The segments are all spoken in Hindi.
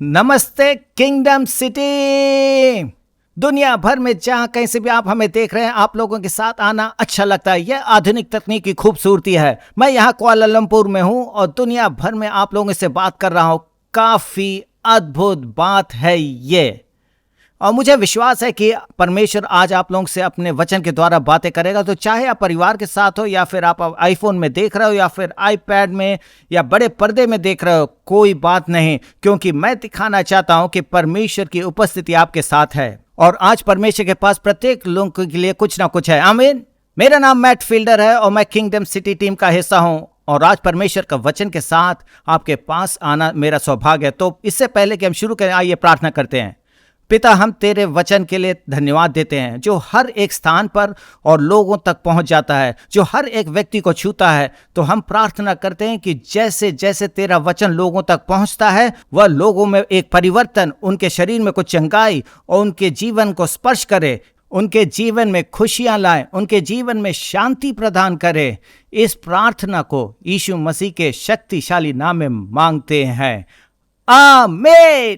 नमस्ते किंगडम सिटी। दुनिया भर में जहां कहीं से भी आप हमें देख रहे हैं, आप लोगों के साथ आना अच्छा लगता है। यह आधुनिक तकनीक की खूबसूरती है। मैं यहां कुआलालंपुर में हूं और दुनिया भर में आप लोगों से बात कर रहा हूं। काफी अद्भुत बात है ये, और मुझे विश्वास है कि परमेश्वर आज आप लोगों से अपने वचन के द्वारा बातें करेगा। तो चाहे आप परिवार के साथ हो, या फिर आप आईफोन में देख रहे हो, या फिर आईपैड में, या बड़े पर्दे में देख रहे हो, कोई बात नहीं, क्योंकि मैं दिखाना चाहता हूं कि परमेश्वर की उपस्थिति आपके साथ है। और आज परमेश्वर के पास प्रत्येक लोग के लिए कुछ ना कुछ है। आमीन। मेरा नाम मैट फील्डर है और मैं किंगडम सिटी टीम का हिस्सा हूं, और आज परमेश्वर का वचन के साथ आपके पास आना मेरा सौभाग्य है। तो इससे पहले कि हम शुरू करें, आइए प्रार्थना करते हैं। पिता, हम तेरे वचन के लिए धन्यवाद देते हैं, जो हर एक स्थान पर और लोगों तक पहुंच जाता है, जो हर एक व्यक्ति को छूता है। तो हम प्रार्थना करते हैं कि जैसे जैसे तेरा वचन लोगों तक पहुंचता है, वह लोगों में एक परिवर्तन, उनके शरीर में कुछ चंगाई और उनके जीवन को स्पर्श करे, उनके जीवन में खुशियां लाए, उनके जीवन में शांति प्रदान करे। इस प्रार्थना को यीशु मसीह के शक्तिशाली नाम में मांगते हैं, आमीन।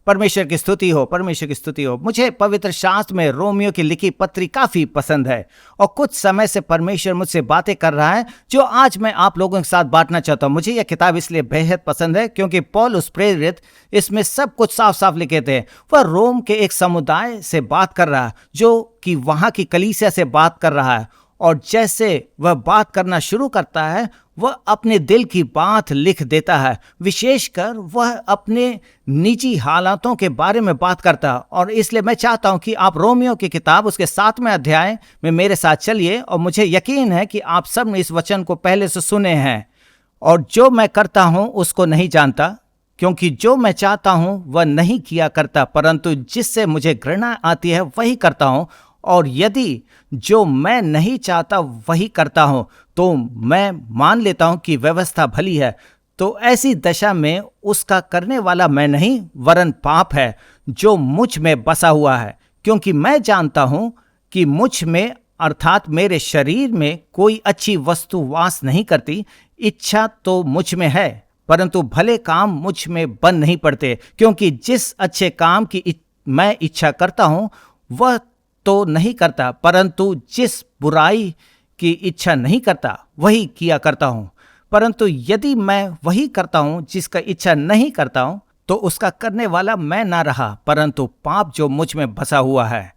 परमेश्वर की स्तुति हो, परमेश्वर की स्तुति हो। मुझे पवित्र शास्त्र में रोमियो की लिखी पत्री काफी पसंद है, और कुछ समय से परमेश्वर मुझसे बातें कर रहा है, जो आज मैं आप लोगों के साथ बांटना चाहता हूं। मुझे यह किताब इसलिए बेहद पसंद है क्योंकि पौलुस प्रेरित इसमें सब कुछ साफ साफ लिखे थे। वह रोम के एक समुदाय से बात कर रहा है, जो कि वहां की कलीसिया से बात कर रहा है। और जैसे वह बात करना शुरू करता है, वह अपने दिल की बात लिख देता है। विशेषकर वह अपने निजी हालातों के बारे में बात करता है। और इसलिए मैं चाहता हूं कि आप रोमियो की किताब उसके 7वें अध्याय में मेरे साथ चलिए। और मुझे यकीन है कि आप सब ने इस वचन को पहले से सुने हैं। और जो मैं करता हूं उसको नहीं जानता, क्योंकि जो मैं चाहता हूं वह नहीं किया करता, परंतु जिससे मुझे घृणा आती है वही करता हूं। और यदि जो मैं नहीं चाहता वही करता हूं, तो मैं मान लेता हूं कि व्यवस्था भली है। तो ऐसी दशा में उसका करने वाला मैं नहीं, वरन पाप है जो मुझ में बसा हुआ है। क्योंकि मैं जानता हूं कि मुझ में, अर्थात मेरे शरीर में, कोई अच्छी वस्तु वास नहीं करती। इच्छा तो मुझ में है, परंतु भले काम मुझ में बन नहीं पड़ते। क्योंकि जिस अच्छे काम की मैं इच्छा करता हूं वह तो नहीं करता, परंतु जिस बुराई की इच्छा नहीं करता वही किया करता हूं। परंतु यदि मैं वही करता हूं जिसका इच्छा नहीं करता हूं, तो उसका करने वाला मैं ना रहा, परंतु पाप जो मुझ में बसा हुआ है।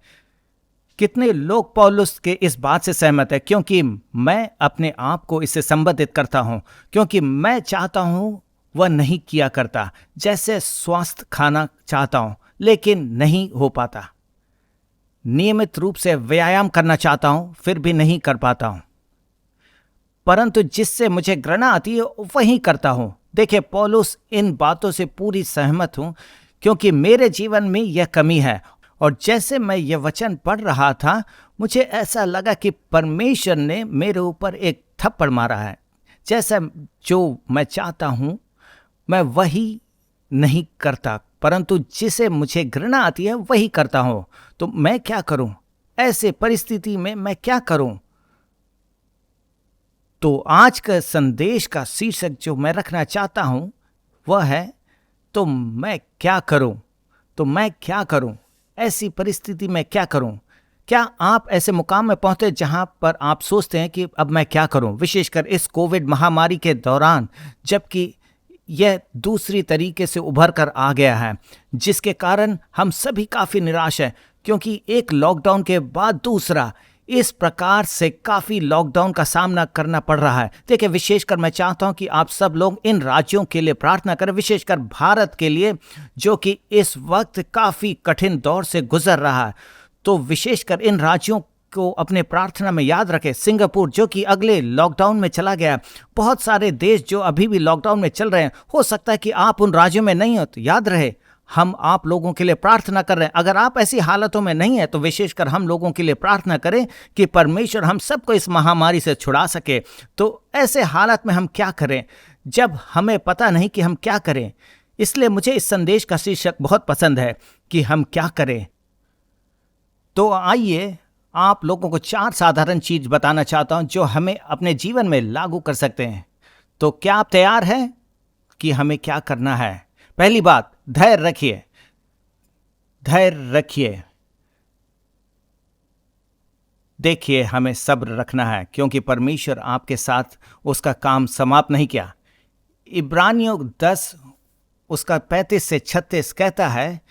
कितने लोग पौलुस के इस बात से सहमत है? क्योंकि मैं अपने आप को इससे संबंधित करता हूं, क्योंकि मैं चाहता हूं वह नहीं किया करता। जैसे स्वास्थ्य खाना चाहता हूं लेकिन नहीं हो पाता। नियमित रूप से व्यायाम करना चाहता हूं फिर भी नहीं कर पाता हूं। परंतु जिससे मुझे घृणा आती है वही करता हूं। देखिए, पौलुस इन बातों से पूरी सहमत हूं, क्योंकि मेरे जीवन में यह कमी है। और जैसे मैं यह वचन पढ़ रहा था, मुझे ऐसा लगा कि परमेश्वर ने मेरे ऊपर एक थप्पड़ मारा है। जैसा जो मैं चाहता हूं मैं वही नहीं करता, परंतु जिसे मुझे घृणा आती है वही करता हूं। तो मैं क्या करूं? ऐसे परिस्थिति में मैं क्या करूं? तो आज का संदेश का शीर्षक जो मैं रखना चाहता हूं वह है, तो मैं क्या करूं? तो मैं क्या करूं? ऐसी परिस्थिति में क्या करूं? क्या आप ऐसे मुकाम में पहुंचे जहां पर आप सोचते हैं कि अब मैं क्या करूं? विशेषकर इस कोविड महामारी के दौरान, जबकि यह दूसरी तरीके से उभर कर आ गया है, जिसके कारण हम सभी काफ़ी निराश हैं। क्योंकि एक लॉकडाउन के बाद दूसरा, इस प्रकार से काफ़ी लॉकडाउन का सामना करना पड़ रहा है। देखिए, विशेषकर मैं चाहता हूं कि आप सब लोग इन राज्यों के लिए प्रार्थना करें, विशेषकर भारत के लिए, जो कि इस वक्त काफ़ी कठिन दौर से गुजर रहा है। तो विशेषकर इन राज्यों को अपने प्रार्थना में याद रखें। सिंगापुर जो कि अगले लॉकडाउन में चला गया, बहुत सारे देश जो अभी भी लॉकडाउन में चल रहे हैं। हो सकता है कि आप उन राज्यों में नहीं हो, तो याद रहे हम आप लोगों के लिए प्रार्थना कर रहे हैं। अगर आप ऐसी हालतों में नहीं है तो विशेषकर हम लोगों के लिए प्रार्थना करें कि परमेश्वर हम सबको इस महामारी से छुड़ा सके। तो ऐसे हालत में हम क्या करें जब हमें पता नहीं कि हम क्या करें? इसलिए मुझे इस संदेश का शीर्षक बहुत पसंद है कि हम क्या करें। तो आइए आप लोगों को 4 साधारण चीज बताना चाहता हूं जो हमें अपने जीवन में लागू कर सकते हैं। तो क्या आप तैयार हैं कि हमें क्या करना है? पहली बात, धैर्य रखिए, धैर्य रखिए। देखिए, हमें सब्र रखना है क्योंकि परमेश्वर आपके साथ उसका काम समाप्त नहीं किया। इब्रानियों 10 उसका 35 से 36 कहता है,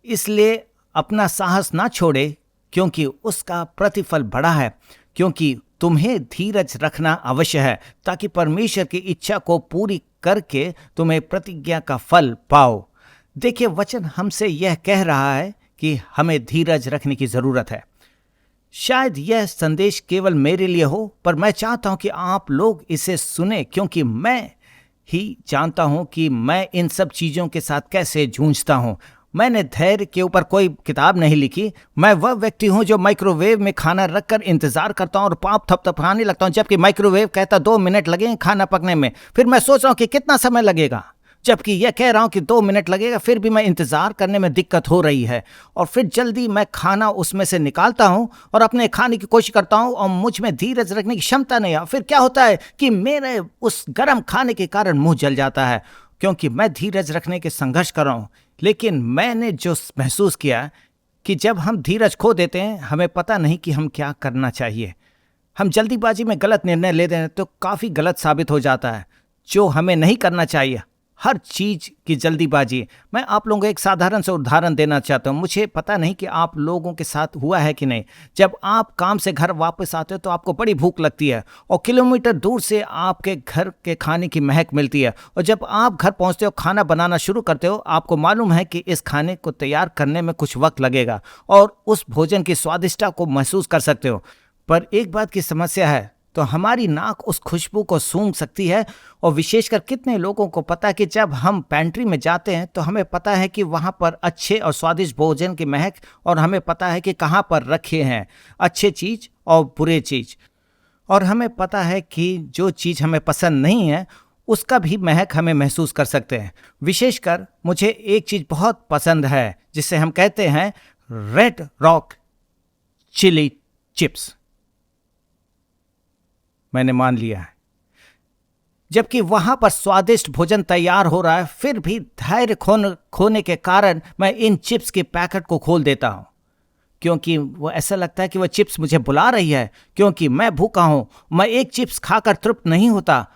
इसलिए अपना साहस ना छोड़े क्योंकि उसका प्रतिफल बड़ा है, क्योंकि तुम्हें धीरज रखना अवश्य है ताकि परमेश्वर की इच्छा को पूरी करके तुम्हें प्रतिज्ञा का फल पाओ। देखिए, वचन हमसे यह कह रहा है कि हमें धीरज रखने की जरूरत है। शायद यह संदेश केवल मेरे लिए हो, पर मैं चाहता हूं कि आप लोग इसे सुने क्योंकि मैं ही जानता हूं कि मैं इन सब चीजों के साथ कैसे जूझता हूं। मैंने धैर्य के ऊपर कोई किताब नहीं लिखी। मैं वह व्यक्ति हूं जो माइक्रोवेव में खाना रखकर इंतजार करता हूं और पाँव थपथपाने लगता हूं जबकि माइक्रोवेव कहता 2 मिनट लगेंगे खाना पकने में। फिर मैं सोच रहा हूं कि कितना समय लगेगा, जबकि यह कह रहा हूं कि 2 मिनट लगेगा। फिर भी मैं इंतजार करने में दिक्कत हो रही है और फिर जल्दी मैं खाना उसमें से निकालता हूं और अपने खाने की कोशिश करता हूं और मुझ में धीरज रखने की क्षमता नहीं है। फिर क्या होता है कि मेरे उस गर्म खाने के कारण मुंह जल जाता है क्योंकि मैं धीरज रखने के संघर्ष कर रहा हूं। लेकिन मैंने जो महसूस किया कि जब हम धीरज खो देते हैं, हमें पता नहीं कि हम क्या करना चाहिए। हम जल्दीबाजी में गलत निर्णय लेते हैं तो काफ़ी गलत साबित हो जाता है, जो हमें नहीं करना चाहिए। हर चीज़ की जल्दीबाजी। मैं आप लोगों को एक साधारण सा उदाहरण देना चाहता हूँ। मुझे पता नहीं कि आप लोगों के साथ हुआ है कि नहीं। जब आप काम से घर वापस आते हो तो आपको बड़ी भूख लगती है और किलोमीटर दूर से आपके घर के खाने की महक मिलती है, और जब आप घर पहुँचते हो, खाना बनाना शुरू करते हो, आपको मालूम है कि इस खाने को तैयार करने में कुछ वक्त लगेगा और उस भोजन की स्वादिष्टता को महसूस कर सकते हो। पर एक बात की समस्या है, तो हमारी नाक उस खुशबू को सूंघ सकती है। और विशेषकर कितने लोगों को पता है कि जब हम पैंट्री में जाते हैं तो हमें पता है कि वहाँ पर अच्छे और स्वादिष्ट भोजन की महक, और हमें पता है कि कहाँ पर रखे हैं अच्छे चीज़ और बुरे चीज़, और हमें पता है कि जो चीज़ हमें पसंद नहीं है उसका भी महक हमें महसूस कर सकते हैं। विशेषकर मुझे एक चीज़ बहुत पसंद है जिसे हम कहते हैं रेड रॉक चिली चिप्स। मैंने मान लिया है, जबकि वहां पर स्वादिष्ट भोजन तैयार हो रहा है, फिर भी धैर्य खोने के कारण मैं इन चिप्स के पैकेट को खोल देता हूं क्योंकि वो ऐसा लगता है कि वह चिप्स मुझे बुला रही है, क्योंकि मैं भूखा हूं। मैं एक चिप्स खाकर तृप्त नहीं होता,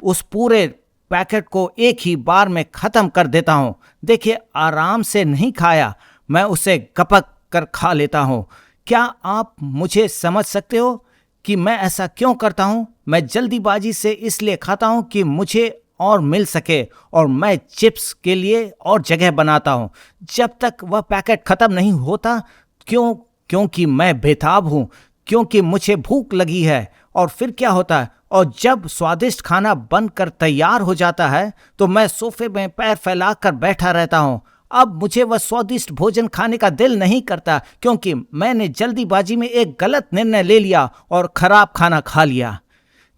उस पूरे पैकेट को एक ही बार में खत्म कर देता हूं। देखिए, आराम से नहीं खाया, मैं उसे गपक कर खा लेता हूं। क्या आप मुझे समझ सकते हो कि मैं ऐसा क्यों करता हूं? मैं जल्दीबाजी से इसलिए खाता हूं कि मुझे और मिल सके, और मैं चिप्स के लिए और जगह बनाता हूं जब तक वह पैकेट खत्म नहीं होता। क्योंकि मैं बेताब हूं, क्योंकि मुझे भूख लगी है। और फिर क्या होता है, और जब स्वादिष्ट खाना बनकर तैयार हो जाता है तो मैं सोफे में पैर फैलाकर बैठा रहता हूं। अब मुझे वह स्वादिष्ट भोजन खाने का दिल नहीं करता क्योंकि मैंने जल्दीबाजी में एक गलत निर्णय ले लिया और खराब खाना खा लिया।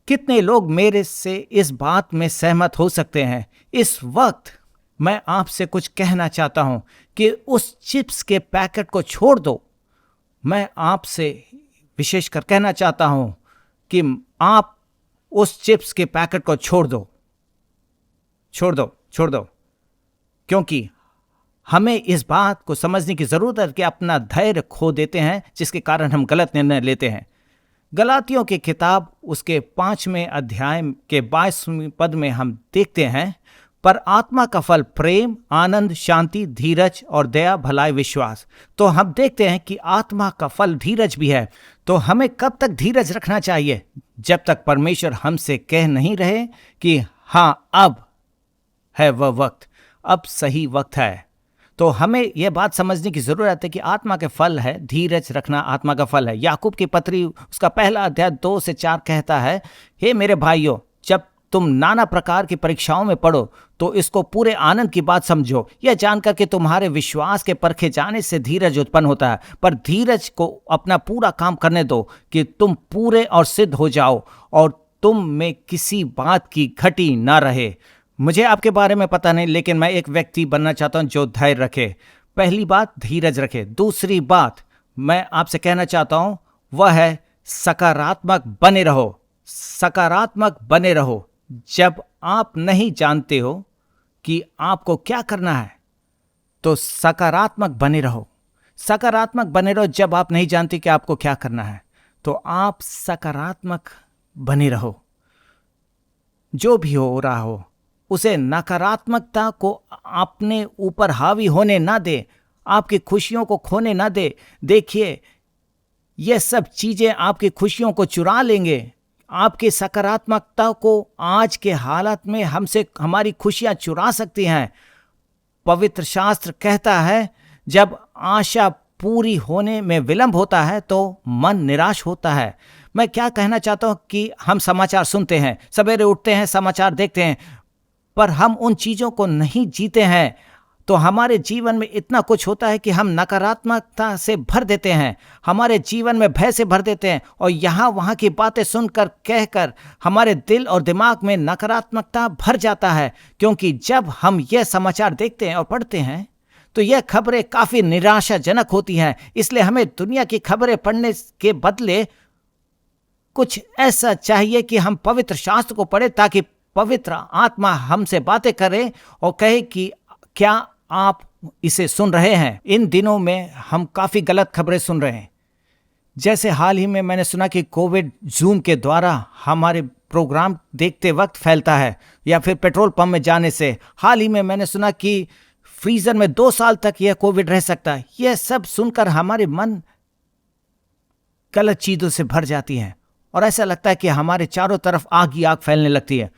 कितने लोग मेरे से इस बात में सहमत हो सकते हैं? इस वक्त मैं आपसे कुछ कहना चाहता हूं कि उस चिप्स के पैकेट को छोड़ दो। मैं आपसे विशेषकर कहना चाहता हूं कि आप उस चिप्स के पैकेट को छोड़ दो, क्योंकि हमें इस बात को समझने की जरूरत है कि अपना धैर्य खो देते हैं, जिसके कारण हम गलत निर्णय लेते हैं। गलातियों की किताब उसके 5वें अध्याय के 22वें पद में हम देखते हैं, पर आत्मा का फल प्रेम, आनंद, शांति, धीरज और दया, भलाई, विश्वास। तो हम देखते हैं कि आत्मा का फल धीरज भी है। तो हमें कब तक धीरज रखना चाहिए? जब तक परमेश्वर हमसे कह नहीं रहे कि हाँ, अब है वह वक्त, अब सही वक्त है। तो हमें यह बात समझने की जरूरत है कि आत्मा के फल है, धीरज रखना आत्मा का फल है। याकूब की पत्री उसका 1 अध्याय 2 से 4 कहता है, हे मेरे भाइयों, जब तुम नाना प्रकार की परीक्षाओं में पड़ो तो इसको पूरे आनंद की बात समझो, यह जानकर कि तुम्हारे विश्वास के परखे जाने से धीरज उत्पन्न होता है। पर धीरज को अपना पूरा काम करने दो कि तुम पूरे और सिद्ध हो जाओ और तुम में किसी बात की घटी ना रहे। मुझे आपके बारे में पता नहीं, लेकिन मैं एक व्यक्ति बनना चाहता हूं जो धैर्य रखे। पहली बात, धीरज रखे। दूसरी बात मैं आपसे कहना चाहता हूं वह है सकारात्मक बने रहो। सकारात्मक बने रहो। जब आप नहीं जानते हो कि आपको क्या करना है, तो सकारात्मक बने रहो। सकारात्मक बने रहो। जब आप नहीं जानते कि आपको क्या करना है तो आप सकारात्मक बने रहो। जो भी हो रहा हो उसे नकारात्मकता को अपने ऊपर हावी होने ना दे, आपकी खुशियों को खोने ना दे। देखिए, ये सब चीजें आपकी खुशियों को चुरा लेंगे। आपकी सकारात्मकता को आज के हालात में हमसे हमारी खुशियां चुरा सकती हैं। पवित्र शास्त्र कहता है, जब आशा पूरी होने में विलंब होता है तो मन निराश होता है। मैं क्या कहना चाहता हूं कि हम समाचार सुनते हैं, सवेरे उठते हैं, समाचार देखते हैं, पर हम उन चीजों को नहीं जीते हैं। तो हमारे जीवन में इतना कुछ होता है कि हम नकारात्मकता से भर देते हैं, हमारे जीवन में भय से भर देते हैं, और यहाँ वहाँ की बातें सुनकर कहकर हमारे दिल और दिमाग में नकारात्मकता भर जाता है। क्योंकि जब हम यह समाचार देखते हैं और पढ़ते हैं तो यह खबरें काफ़ी निराशाजनक होती हैं। इसलिए हमें दुनिया की खबरें पढ़ने के बदले कुछ ऐसा चाहिए कि हम पवित्र शास्त्र को पढ़ें, ताकि पवित्र आत्मा हमसे बातें करे और कहे कि क्या आप इसे सुन रहे हैं। इन दिनों में हम काफ़ी गलत खबरें सुन रहे हैं। जैसे हाल ही में मैंने सुना कि कोविड जूम के द्वारा हमारे प्रोग्राम देखते वक्त फैलता है, या फिर पेट्रोल पंप में जाने से। हाल ही में मैंने सुना कि फ्रीजर में 2 साल तक यह कोविड रह सकता है। यह सब सुनकर हमारे मन गलत चीज़ों से भर जाती हैं और ऐसा लगता है कि हमारे चारों तरफ आग ही आग फैलने लगती है।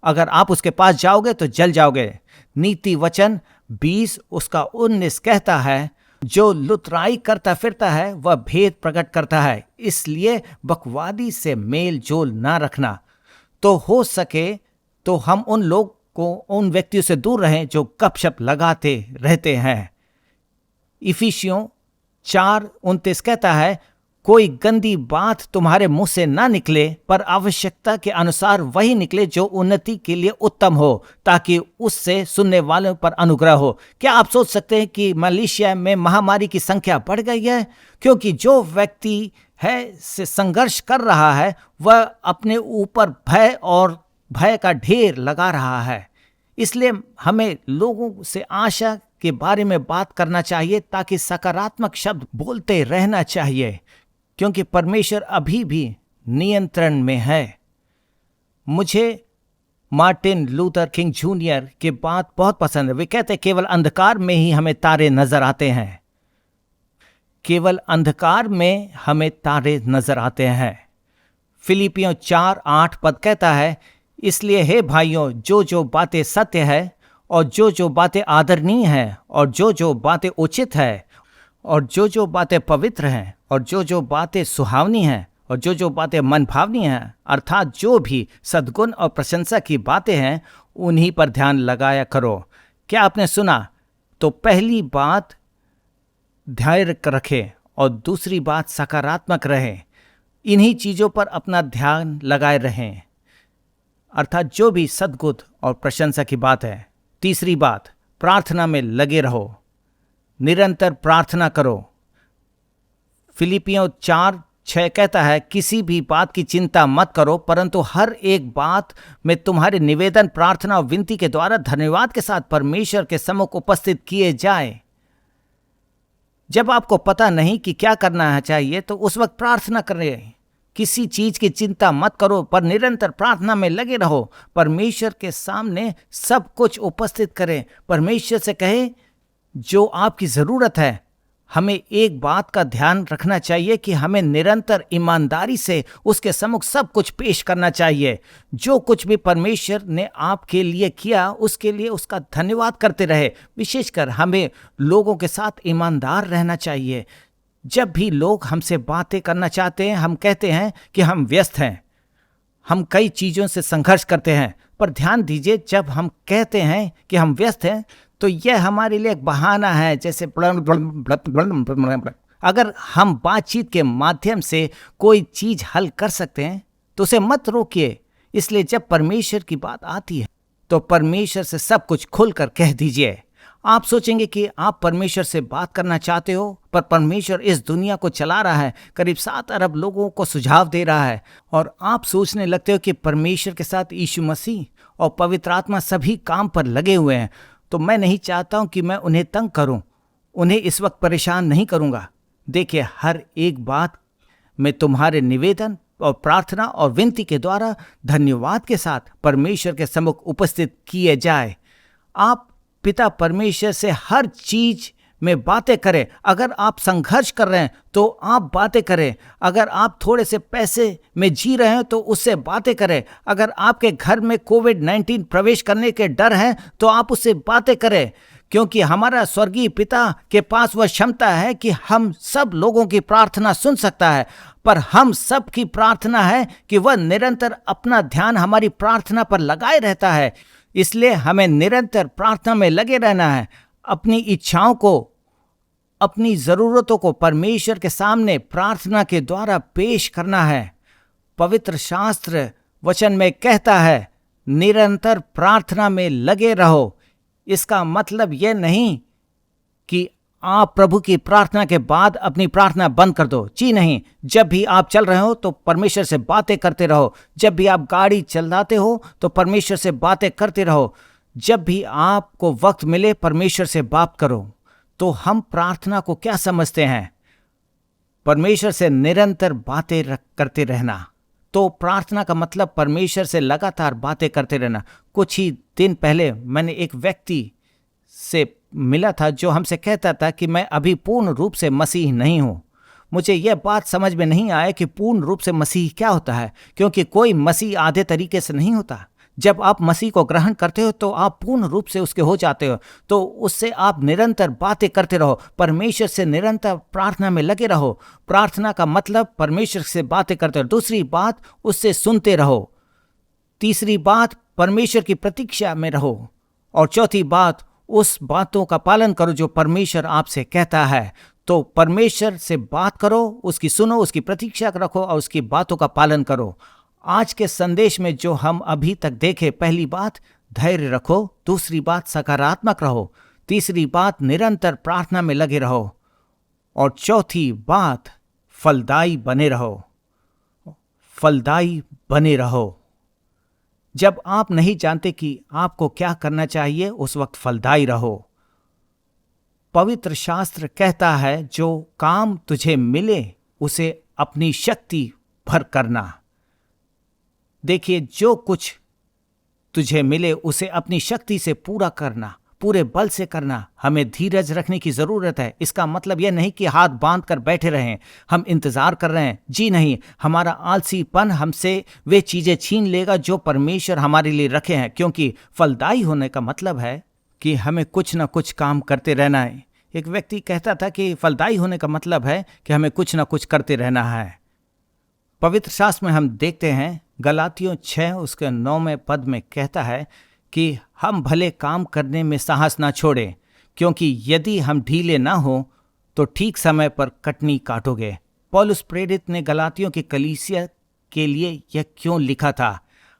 अगर आप उसके पास जाओगे तो जल जाओगे। नीति वचन 20 उसका 19 कहता है, जो लुतराई करता फिरता है वह भेद प्रकट करता है, इसलिए बकवादी से मेल जोल ना रखना। तो हो सके तो हम उन लोग को, उन व्यक्तियों से दूर रहें जो गपशप लगाते रहते हैं। इफिसियों 4:29 कहता है, कोई गंदी बात तुम्हारे मुंह से ना निकले, पर आवश्यकता के अनुसार वही निकले जो उन्नति के लिए उत्तम हो, ताकि उससे सुनने वालों पर अनुग्रह हो। क्या आप सोच सकते हैं कि मलेशिया में महामारी की संख्या बढ़ गई है? क्योंकि जो व्यक्ति है से संघर्ष कर रहा है वह अपने ऊपर भय और भय का ढेर लगा रहा है। इसलिए हमें लोगों से आशा के बारे में बात करना चाहिए, ताकि सकारात्मक शब्द बोलते रहना चाहिए, क्योंकि परमेश्वर अभी भी नियंत्रण में है। मुझे मार्टिन लूथर किंग जूनियर की बात बहुत पसंद है। वे कहते हैं, केवल अंधकार में ही हमें तारे नजर आते हैं। केवल अंधकार में हमें तारे नजर आते हैं। फिलिपियों 4:8 पद कहता है, इसलिए हे भाइयों, जो जो बातें सत्य है, और जो जो बातें आदरणीय हैं, और जो बातें उचित है, और जो बातें पवित्र हैं, और जो बातें सुहावनी हैं, और जो बातें मन भावनी हैं, अर्थात जो भी सद्गुण और प्रशंसा की बातें हैं, उन्हीं पर ध्यान लगाया करो। क्या आपने सुना? तो पहली बात धैर्य रखें और दूसरी बात सकारात्मक रहें। इन्हीं चीज़ों पर अपना ध्यान लगाए रहें, अर्थात जो भी सद्गुण और प्रशंसा की बात है। तीसरी बात, प्रार्थना में लगे रहो, निरंतर प्रार्थना करो। फिलिपियों 4:6 कहता है, किसी भी बात की चिंता मत करो, परंतु हर एक बात में तुम्हारे निवेदन, प्रार्थना और विनती के द्वारा धन्यवाद के साथ परमेश्वर के सम्मुख उपस्थित किए जाए। जब आपको पता नहीं कि क्या करना चाहिए तो उस वक्त प्रार्थना करें। किसी चीज की चिंता मत करो, पर निरंतर प्रार्थना में लगे रहो। परमेश्वर के सामने सब कुछ उपस्थित करें। परमेश्वर से कहे जो आपकी ज़रूरत है। हमें एक बात का ध्यान रखना चाहिए कि हमें निरंतर ईमानदारी से उसके सम्मुख सब कुछ पेश करना चाहिए। जो कुछ भी परमेश्वर ने आपके लिए किया उसके लिए उसका धन्यवाद करते रहे। विशेषकर हमें लोगों के साथ ईमानदार रहना चाहिए। जब भी लोग हमसे बातें करना चाहते हैं, हम कहते हैं कि हम व्यस्त हैं, हम कई चीज़ों से संघर्ष करते हैं। पर ध्यान दीजिए, जब हम कहते हैं कि हम व्यस्त हैं तो यह हमारे लिए एक बहाना है। जैसे अगर हम बातचीत के माध्यम से कोई चीज़ हल कर सकते हैं तो उसे मत रोकिए। इसलिए जब परमेश्वर की बात आती है तो परमेश्वर से सब कुछ खुलकर कह दीजिए। आप सोचेंगे कि आप परमेश्वर से बात करना चाहते हो, पर परमेश्वर इस दुनिया को चला रहा है, करीब 7 अरब लोगों को सुझाव दे रहा है, और आप सोचने लगते हो कि परमेश्वर के साथ यीशु मसीह और पवित्र आत्मा सभी काम पर लगे हुए हैं। तो मैं नहीं चाहता हूं कि मैं उन्हें तंग करूं, उन्हें इस वक्त परेशान नहीं करूंगा। देखिए, हर एक बात में तुम्हारे निवेदन और प्रार्थना और विनती के द्वारा धन्यवाद के साथ परमेश्वर के सम्मुख उपस्थित किए जाए। आप पिता परमेश्वर से हर चीज में बातें करें। अगर आप संघर्ष कर रहे हैं तो आप बातें करें। अगर आप थोड़े से पैसे में जी रहे हैं तो उससे बातें करें। अगर आपके घर में कोविड-19 प्रवेश करने के डर है तो आप उससे बातें करें, क्योंकि हमारा स्वर्गीय पिता के पास वह क्षमता है कि हम सब लोगों की प्रार्थना सुन सकता है। पर हम सब की प्रार्थना है कि वह निरंतर अपना ध्यान हमारी प्रार्थना पर लगाए रहता है। इसलिए हमें निरंतर प्रार्थना में लगे रहना है। अपनी इच्छाओं को, अपनी ज़रूरतों को परमेश्वर के सामने प्रार्थना के द्वारा पेश करना है। पवित्र शास्त्र वचन में कहता है, निरंतर प्रार्थना में लगे रहो। इसका मतलब यह नहीं कि आप प्रभु की प्रार्थना के बाद अपनी प्रार्थना बंद कर दो। जी नहीं, जब भी आप चल रहे हो तो परमेश्वर से बातें करते रहो। जब भी आप गाड़ी चलाते हो तो परमेश्वर से बातें करते रहो। जब भी आपको वक्त मिले परमेश्वर से बात करो। तो हम प्रार्थना को क्या समझते हैं? परमेश्वर से निरंतर बातें करते रहना। तो प्रार्थना का मतलब परमेश्वर से लगातार बातें करते रहना। कुछ ही दिन पहले मैंने एक व्यक्ति से मिला था जो हमसे कहता था कि मैं अभी पूर्ण रूप से मसीह नहीं हूं। मुझे यह बात समझ में नहीं आया कि पूर्ण रूप से मसीह क्या होता है, क्योंकि कोई मसीह आधे तरीके से नहीं होता। जब आप मसीह को ग्रहण करते हो तो आप पूर्ण रूप से उसके हो जाते हो। तो उससे आप निरंतर बातें करते रहो, परमेश्वर से निरंतर प्रार्थना में लगे रहो। प्रार्थना का मतलब परमेश्वर से बातें करते रहो। दूसरी बात, उससे सुनते रहो। तीसरी बात, परमेश्वर की प्रतीक्षा में रहो। और चौथी बात, उस बातों का पालन करो जो परमेश्वर आपसे कहता है। तो परमेश्वर से बात करो, उसकी सुनो, उसकी प्रतीक्षा रखो और उसकी बातों का पालन करो। आज के संदेश में जो हम अभी तक देखे, पहली बात धैर्य रखो, दूसरी बात सकारात्मक रहो, तीसरी बात निरंतर प्रार्थना में लगे रहो और चौथी बात फलदायी बने रहो। फलदायी बने रहो। जब आप नहीं जानते कि आपको क्या करना चाहिए, उस वक्त फलदायी रहो। पवित्र शास्त्र कहता है, जो काम तुझे मिले उसे अपनी शक्ति भर करना। देखिए, जो कुछ तुझे मिले उसे अपनी शक्ति से पूरा करना, पूरे बल से करना। हमें धीरज रखने की ज़रूरत है। इसका मतलब यह नहीं कि हाथ बांध कर बैठे रहें, हम इंतज़ार कर रहे हैं। जी नहीं, हमारा आलसीपन हमसे वे चीज़ें छीन लेगा जो परमेश्वर हमारे लिए रखे हैं। क्योंकि फलदायी होने का मतलब है कि हमें कुछ ना कुछ काम करते रहना है। एक व्यक्ति कहता था कि फलदायी होने का मतलब है कि हमें कुछ ना कुछ करते रहना है। पवित्र शास्त्र में हम देखते हैं, गलातियों 6 उसके 9वें पद में कहता है कि हम भले काम करने में साहस ना छोड़ें, क्योंकि यदि हम ढीले ना हो तो ठीक समय पर कटनी काटोगे। पौलुस प्रेरित ने गलातियों की कलीसिया के लिए यह क्यों लिखा था?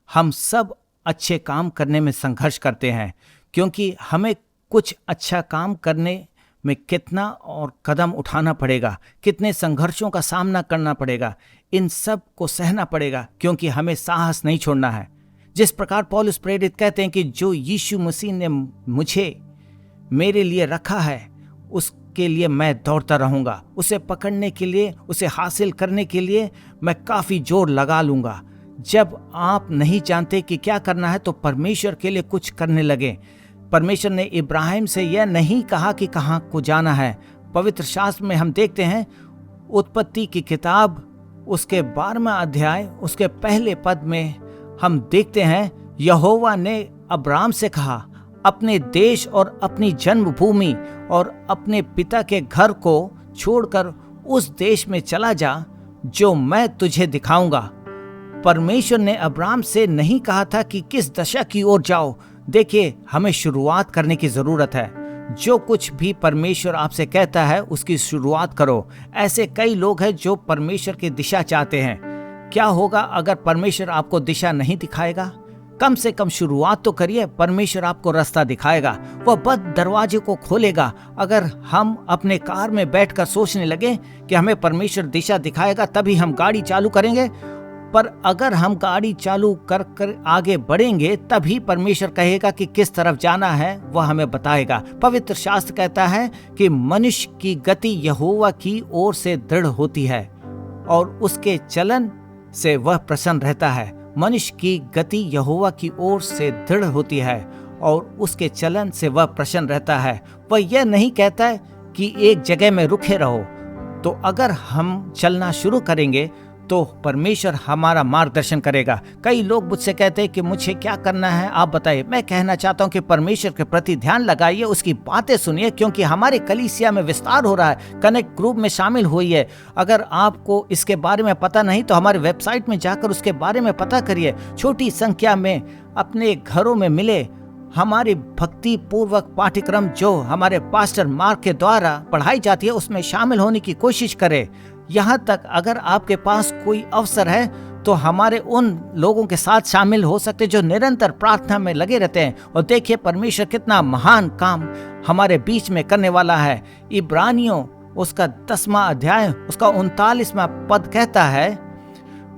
हम सब अच्छे काम करने में संघर्ष करते हैं, क्योंकि हमें कुछ अच्छा काम करने में कितना और कदम उठाना पड़ेगा, कितने संघर्षों का सामना करना पड़ेगा, इन सब को सहना पड़ेगा, क्योंकि हमें साहस नहीं छोड़ना है। जिस प्रकार पौलुस प्रेरित कहते हैं कि जो यीशु मसीह ने मुझे मेरे लिए रखा है उसके लिए मैं दौड़ता रहूँगा, उसे पकड़ने के लिए, उसे हासिल करने के लिए मैं काफ़ी जोर लगा लूँगा। जब आप नहीं जानते कि क्या करना है तो परमेश्वर के लिए कुछ करने लगे। परमेश्वर ने इब्राहिम से यह नहीं कहा कि कहाँ को जाना है। पवित्र शास्त्र में हम देखते हैं, उत्पत्ति की किताब उसके 12वां अध्याय उसके पहले पद में हम देखते हैं, यहोवा ने अब्राम से कहा, अपने देश और अपनी जन्मभूमि और अपने पिता के घर को छोड़कर उस देश में चला जा जो मैं तुझे दिखाऊंगा। परमेश्वर ने अब्राम से नहीं कहा था कि किस दशा की ओर जाओ। देखिए, हमें शुरुआत करने की जरूरत है। जो कुछ भी परमेश्वर आपसे कहता है उसकी शुरुआत करो। ऐसे कई लोग हैं जो परमेश्वर की दिशा चाहते हैं। क्या होगा अगर परमेश्वर आपको दिशा नहीं दिखाएगा? कम से कम शुरुआत तो करिए, परमेश्वर आपको रास्ता दिखाएगा, वह बंद दरवाजे को खोलेगा। अगर हम अपने कार में बैठकर सोचने लगे कि हमें परमेश्वर दिशा दिखाएगा तभी हम गाड़ी चालू करेंगे, पर अगर हम गाड़ी चालू कर कर आगे बढ़ेंगे तभी परमेश्वर कहेगा कि किस तरफ जाना है, वह हमें बताएगा। पवित्र शास्त्र कहता है कि मनुष्य की गति यहोवा की ओर से दृढ़ होती है और उसके चलन से वह प्रसन्न रहता है। मनुष्य की गति यहोवा की ओर से दृढ़ होती है और उसके चलन से वह प्रसन्न रहता है। वह यह नहीं कहता है कि एक जगह में रुके रहो। तो अगर हम चलना शुरू करेंगे तो परमेश्वर हमारा मार्गदर्शन करेगा। कई लोग मुझसे कहते हैं कि मुझे क्या करना है, आप बताइए। मैं कहना चाहता हूं कि परमेश्वर के प्रति ध्यान लगाइए, उसकी बातें सुनिए, क्योंकि हमारे कलीसिया में विस्तार हो रहा है। कनेक्ट ग्रुप में शामिल होइए। अगर आपको इसके बारे में पता नहीं तो हमारे वेबसाइट में जाकर उसके बारे में पता करिए। छोटी संख्या में अपने घरों में मिले। हमारी भक्ति पूर्वक पाठ्यक्रम जो हमारे पास्टर मार्क के द्वारा पढ़ाई जाती है उसमें शामिल होने की कोशिश करें। यहाँ तक अगर आपके पास कोई अवसर है तो हमारे उन लोगों के साथ शामिल हो सकते जो निरंतर प्रार्थना में लगे रहते हैं। और देखिए परमेश्वर कितना महान काम हमारे बीच में करने वाला है। इब्रानियों उसका 10वां अध्याय उसका 39वां पद कहता है,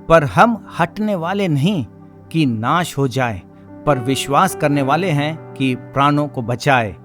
पर हम हटने वाले नहीं कि नाश हो जाए, पर विश्वास करने वाले हैं कि प्राणों को बचाए।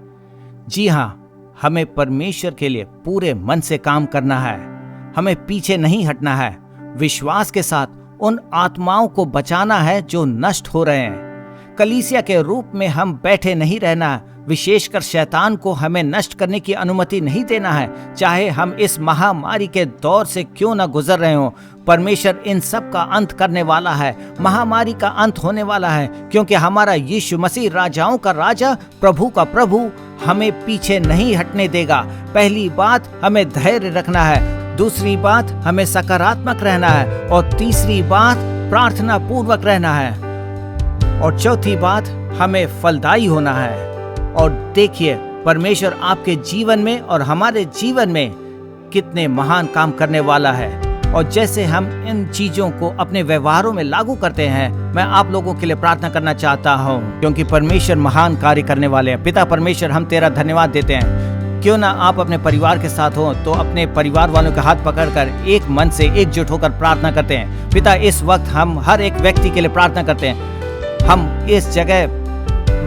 जी हाँ, हमें परमेश्वर के लिए पूरे मन से काम करना है। हमें पीछे नहीं हटना है। विश्वास के साथ उन आत्माओं को बचाना है जो नष्ट हो रहे हैं। कलीसिया के रूप में हम बैठे नहीं रहना। विशेषकर शैतान को हमें नष्ट करने की अनुमति नहीं देना है, चाहे हम इस महामारी के दौर से क्यों न गुजर रहे हों। परमेश्वर इन सब का अंत करने वाला है। महामारी का अंत होने वाला है, क्योंकि हमारा यीशु मसीह राजाओं का राजा, प्रभु का प्रभु हमें पीछे नहीं हटने देगा। पहली बात, हमें धैर्य रखना है। दूसरी बात, हमें सकारात्मक रहना है। और तीसरी बात, प्रार्थना पूर्वक रहना है। और चौथी बात, हमें फलदायी होना है। और देखिए परमेश्वर आपके जीवन में और हमारे जीवन में कितने महान काम करने वाला है। और जैसे हम इन चीजों को अपने व्यवहारों में लागू करते हैं, मैं आप लोगों के लिए प्रार्थना करना चाहता हूं, क्योंकि परमेश्वर महान कार्य करने वाले हैं। पिता परमेश्वर, हम तेरा धन्यवाद देते हैं। क्यों ना आप अपने परिवार के साथ हो तो अपने परिवार वालों के हाथ पकड़कर एक मन से एकजुट होकर प्रार्थना करते हैं। पिता, इस वक्त हम हर एक व्यक्ति के लिए प्रार्थना करते हैं। हम इस जगह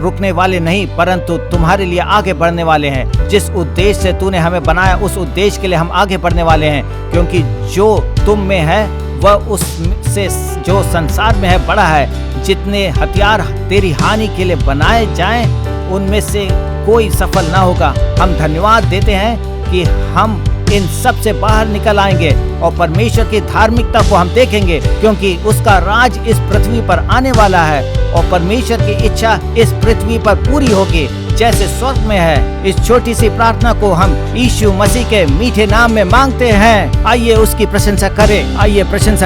रुकने वाले नहीं, परंतु तुम्हारे लिए आगे बढ़ने वाले हैं। जिस उद्देश्य से तूने हमें बनाया उस उद्देश्य के लिए हम आगे बढ़ने वाले हैं, क्योंकि जो तुम में है वह उससे जो संसार में है बड़ा है। जितने हथियार तेरी हानि के लिए बनाए जाएं उनमें से कोई सफल ना होगा। हम धन्यवाद देते हैं कि हम इन सब से बाहर निकल आएंगे और परमेश्वर की धार्मिकता को हम देखेंगे, क्योंकि उसका राज इस पृथ्वी पर आने वाला है और परमेश्वर की इच्छा इस पृथ्वी पर पूरी होगी जैसे स्वर्ग में है। इस छोटी सी प्रार्थना को हम यीशु मसीह के मीठे नाम में मांगते हैं। आइए उसकी प्रशंसा करें। आइए प्रशंसा